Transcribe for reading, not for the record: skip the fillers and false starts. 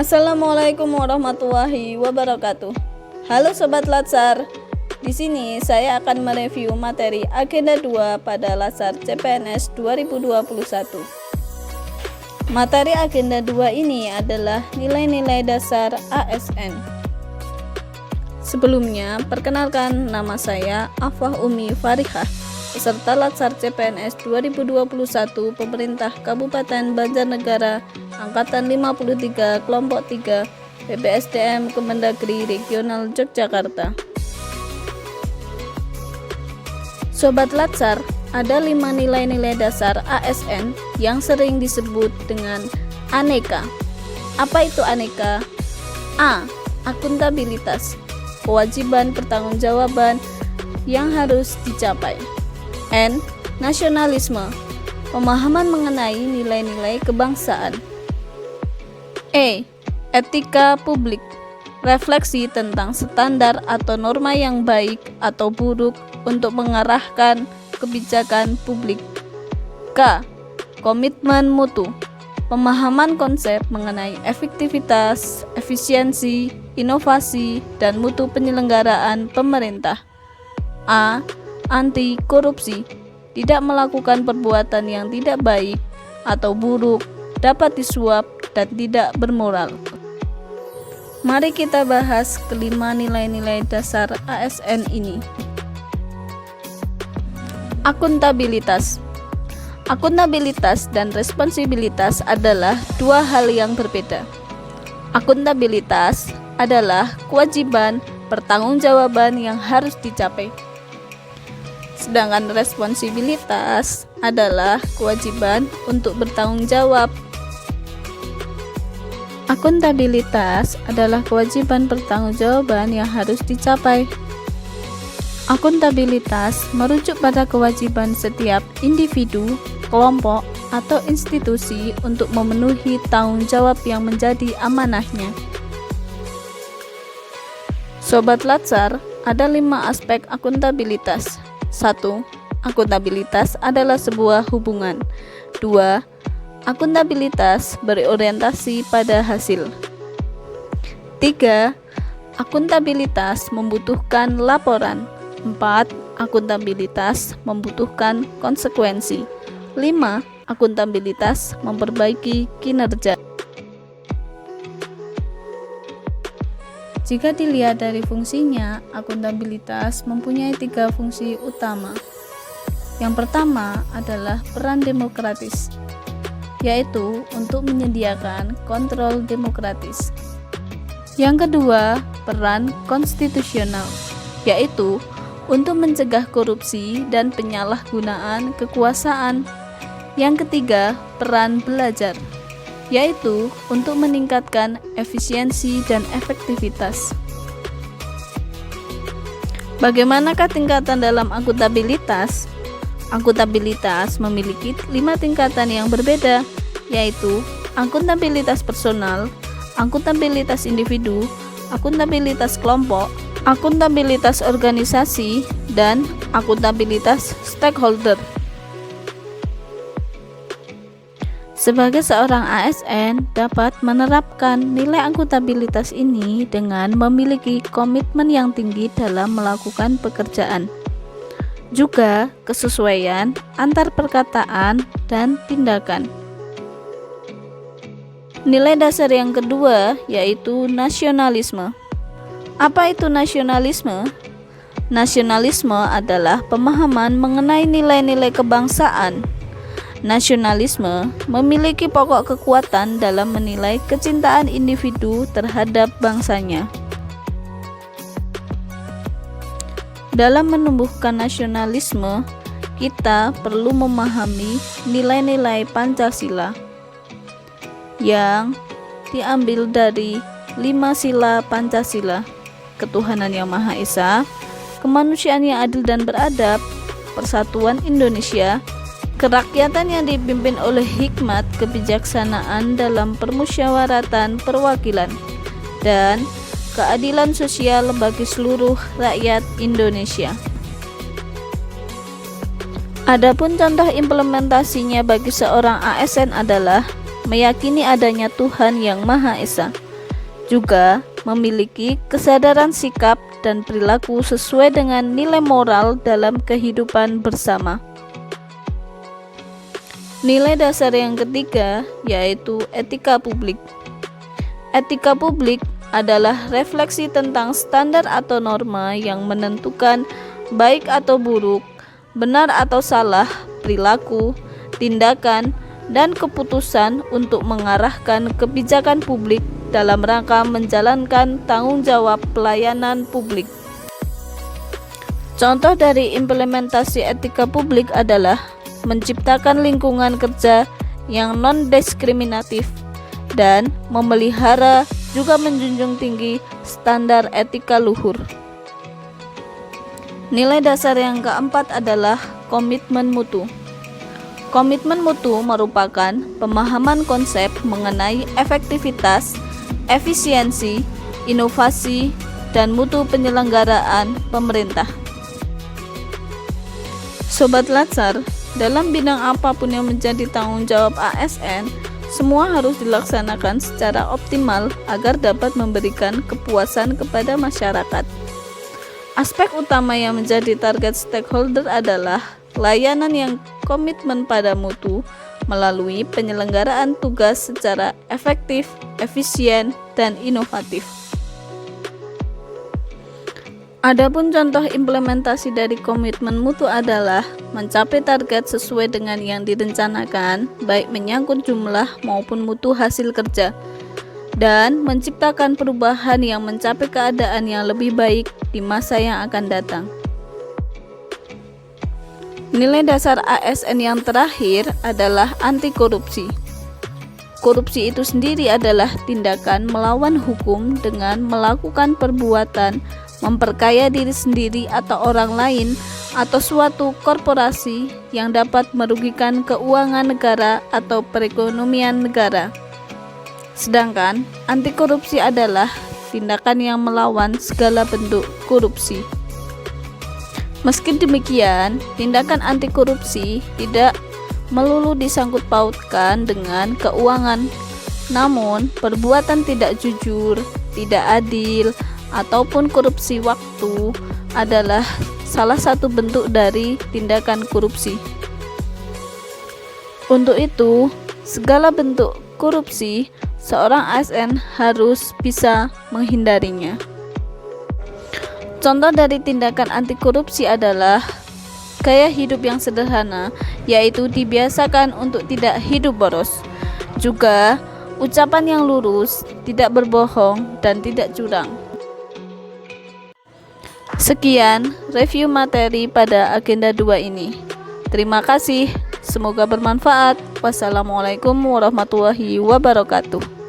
Assalamualaikum warahmatullahi wabarakatuh. Halo Sobat Latsar, di sini saya akan mereview materi Agenda 2 pada Latsar CPNS 2021. Materi Agenda 2 ini adalah nilai-nilai dasar ASN. Sebelumnya, perkenalkan nama saya Afwah Umi Farihah, peserta Latsar CPNS 2021 Pemerintah Kabupaten Banjarnegara Angkatan 53 Kelompok 3 PPSDM Kemendagri Regional Yogyakarta. Sobat Latsar, ada 5 nilai-nilai dasar ASN yang sering disebut dengan aneka. Apa itu aneka? A. Akuntabilitas, kewajiban pertanggungjawaban yang harus dicapai. N. Nasionalisme, pemahaman mengenai nilai-nilai kebangsaan. E. Etika publik, refleksi tentang standar atau norma yang baik atau buruk untuk mengarahkan kebijakan publik. K. Komitmen mutu, pemahaman konsep mengenai efektivitas, efisiensi, inovasi, dan mutu penyelenggaraan pemerintah. A. Anti korupsi, tidak melakukan perbuatan yang tidak baik atau buruk, dapat disuap, dan tidak bermoral. Mari kita bahas kelima nilai-nilai dasar ASN ini. Akuntabilitas. Akuntabilitas dan responsibilitas adalah dua hal yang berbeda. Akuntabilitas adalah kewajiban pertanggungjawaban yang harus dicapai. Sedangkan responsibilitas adalah kewajiban untuk bertanggung jawab. Akuntabilitas adalah kewajiban pertanggungjawaban yang harus dicapai. Akuntabilitas merujuk pada kewajiban setiap individu, kelompok, atau institusi untuk memenuhi tanggung jawab yang menjadi amanahnya. Sobat Latsar, ada 5 aspek akuntabilitas. 1. Akuntabilitas adalah sebuah hubungan. 2. Akuntabilitas berorientasi pada hasil. 3. Akuntabilitas membutuhkan laporan. 4. Akuntabilitas membutuhkan konsekuensi. 5. Akuntabilitas memperbaiki kinerja. Jika dilihat dari fungsinya, akuntabilitas mempunyai 3 fungsi utama. Yang pertama adalah peran demokratis, yaitu untuk menyediakan kontrol demokratis. Yang kedua, peran konstitusional, yaitu untuk mencegah korupsi dan penyalahgunaan kekuasaan. Yang ketiga, peran belajar, yaitu untuk meningkatkan efisiensi dan efektivitas. Bagaimanakah tingkatan dalam akuntabilitas? Akuntabilitas memiliki 5 tingkatan yang berbeda, yaitu akuntabilitas personal, akuntabilitas individu, akuntabilitas kelompok, akuntabilitas organisasi, dan akuntabilitas stakeholder. Sebagai seorang ASN dapat menerapkan nilai akuntabilitas ini dengan memiliki komitmen yang tinggi dalam melakukan pekerjaan. Juga kesesuaian antar perkataan dan tindakan. Nilai dasar yang kedua yaitu nasionalisme. Apa itu nasionalisme? Nasionalisme adalah pemahaman mengenai nilai-nilai kebangsaan. Nasionalisme memiliki pokok kekuatan dalam menilai kecintaan individu terhadap bangsanya. Dalam menumbuhkan nasionalisme, kita perlu memahami nilai-nilai Pancasila yang diambil dari 5 sila Pancasila: ketuhanan yang Maha Esa, kemanusiaan yang adil dan beradab, persatuan Indonesia, kerakyatan yang dipimpin oleh hikmat kebijaksanaan dalam permusyawaratan perwakilan, dan keadilan sosial bagi seluruh rakyat Indonesia. Adapun contoh implementasinya bagi seorang ASN adalah meyakini adanya Tuhan yang Maha Esa, juga memiliki kesadaran sikap dan perilaku sesuai dengan nilai moral dalam kehidupan bersama. Nilai dasar yang ketiga yaitu etika publik. Etika publik adalah refleksi tentang standar atau norma yang menentukan baik atau buruk, benar atau salah, perilaku, tindakan, dan keputusan untuk mengarahkan kebijakan publik dalam rangka menjalankan tanggung jawab pelayanan publik. Contoh dari implementasi etika publik adalah menciptakan lingkungan kerja yang non-diskriminatif dan memelihara juga menjunjung tinggi standar etika luhur. Nilai dasar yang keempat adalah komitmen mutu. Komitmen mutu merupakan pemahaman konsep mengenai efektivitas, efisiensi, inovasi, dan mutu penyelenggaraan pemerintah. Sobat Latsar, dalam bidang apapun yang menjadi tanggung jawab ASN, semua harus dilaksanakan secara optimal agar dapat memberikan kepuasan kepada masyarakat. Aspek utama yang menjadi target stakeholder adalah layanan yang komitmen pada mutu melalui penyelenggaraan tugas secara efektif, efisien, dan inovatif. Adapun contoh implementasi dari komitmen mutu adalah mencapai target sesuai dengan yang direncanakan, baik menyangkut jumlah maupun mutu hasil kerja, dan menciptakan perubahan yang mencapai keadaan yang lebih baik di masa yang akan datang. Nilai dasar ASN yang terakhir adalah anti korupsi. Korupsi itu sendiri adalah tindakan melawan hukum dengan melakukan perbuatan memperkaya diri sendiri atau orang lain atau suatu korporasi yang dapat merugikan keuangan negara atau perekonomian negara. Sedangkan anti korupsi adalah tindakan yang melawan segala bentuk korupsi. Meski demikian, tindakan anti korupsi tidak melulu disangkut pautkan dengan keuangan, namun perbuatan tidak jujur, tidak adil, ataupun korupsi waktu adalah salah satu bentuk dari tindakan korupsi. Untuk itu, segala bentuk korupsi seorang ASN harus bisa menghindarinya. Contoh dari tindakan anti korupsi adalah gaya hidup yang sederhana, yaitu dibiasakan untuk tidak hidup boros. Juga ucapan yang lurus, tidak berbohong, dan tidak curang. Sekian review materi pada agenda 2 ini. Terima kasih, semoga bermanfaat. Wassalamualaikum warahmatullahi wabarakatuh.